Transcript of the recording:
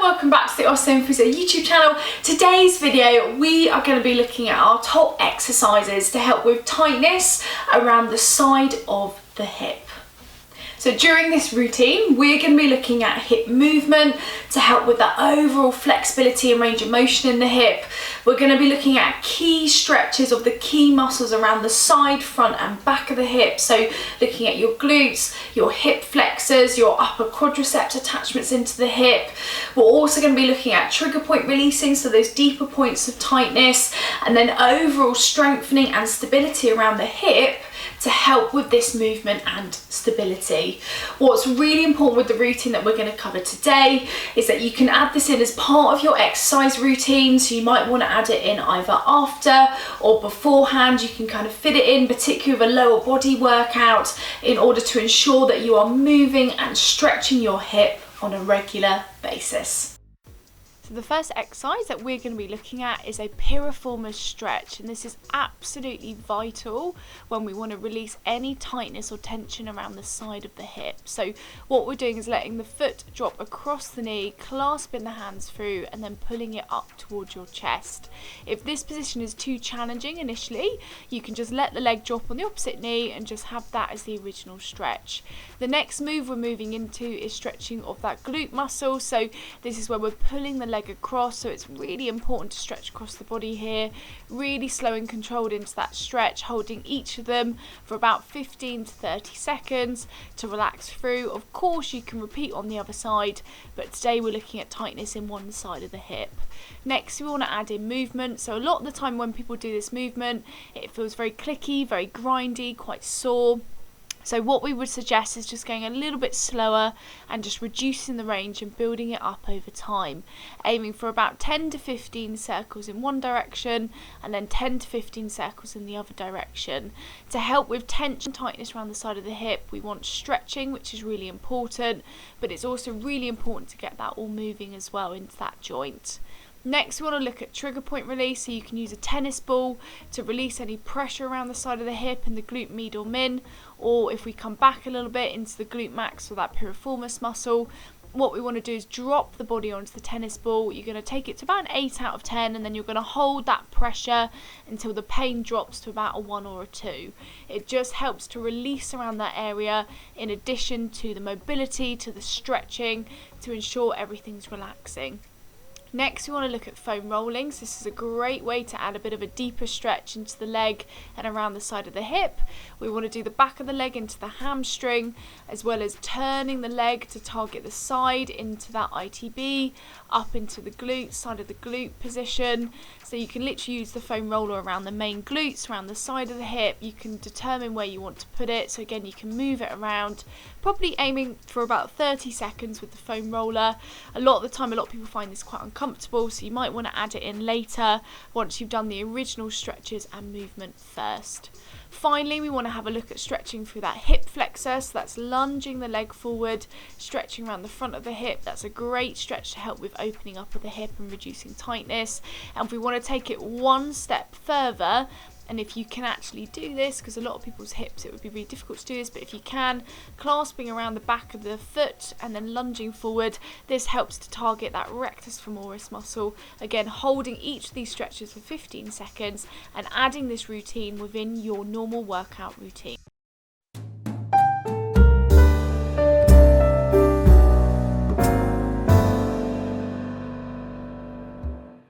Welcome back to the Awesome Physio YouTube channel. Today's video we are going to be looking at our top exercises to help with tightness around the side of the hip. So during this routine we're going to be looking at hip movement to help with that overall flexibility and range of motion in the hip. We're going to be looking at key stretches of the key muscles around the side, front and back of the hip. So looking at your glutes, your hip flexors, your upper quadriceps attachments into the hip. We're also going to be looking at trigger point releasing, so those deeper points of tightness, and then overall strengthening and stability around the hip to help with this movement and stability. What's really important with the routine that we're going to cover today is that you can add this in as part of your exercise routine. So you might want to add it in either after or beforehand. You can kind of fit it in, particularly with a lower body workout, in order to ensure that you are moving and stretching your hip on a regular basis. So the first exercise that we're going to be looking at is a piriformis stretch, and this is absolutely vital when we want to release any tightness or tension around the side of the hip. So what we're doing is letting the foot drop across the knee, clasping the hands through and then pulling it up towards your chest. If this position is too challenging initially, you can just let the leg drop on the opposite knee and just have that as the original stretch. The next move we're moving into is stretching of that glute muscle. So this is where we're pulling the leg across, so it's really important to stretch across the body here, really slow and controlled into that stretch, holding each of them for about 15 to 30 seconds to relax through. Of course you can repeat on the other side, but today we're looking at tightness in one side of the hip. Next we want to add in movement. So a lot of the time when people do this movement, it feels very clicky, very grindy, quite sore. So what we would suggest is just going a little bit slower and just reducing the range and building it up over time, aiming for about 10 to 15 circles in one direction and then 10 to 15 circles in the other direction. To help with tension, tightness around the side of the hip, we want stretching, which is really important, but it's also really important to get that all moving as well into that joint. Next we want to look at trigger point release, so you can use a tennis ball to release any pressure around the side of the hip and the glute med or min, or if we come back a little bit into the glute max or that piriformis muscle, what we want to do is drop the body onto the tennis ball. You're going to take it to about an 8 out of 10 and then you're going to hold that pressure until the pain drops to about a 1 or a 2. It just helps to release around that area in addition to the mobility, to the stretching, to ensure everything's relaxing. Next we want to look at foam rolling. So this is a great way to add a bit of a deeper stretch into the leg and around the side of the hip. We want to do the back of the leg into the hamstring, as well as turning the leg to target the side into that ITB, up into the glute, side of the glute position. So you can literally use the foam roller around the main glutes, around the side of the hip. You can determine where you want to put it. So again, you can move it around, probably aiming for about 30 seconds with the foam roller. A lot of the time, a lot of people find this quite uncomfortable, so you might want to add it in later once you've done the original stretches and movement first. Finally, we want to have a look at stretching through that hip flexor, so that's lunging the leg forward, stretching around the front of the hip. That's a great stretch to help with opening up of the hip and reducing tightness. And if we want to take it one step further, and if you can actually do this, because a lot of people's hips it would be really difficult to do this, but if you can, clasping around the back of the foot and then lunging forward, this helps to target that rectus femoris muscle. Again, holding each of these stretches for 15 seconds and adding this routine within your normal workout routine.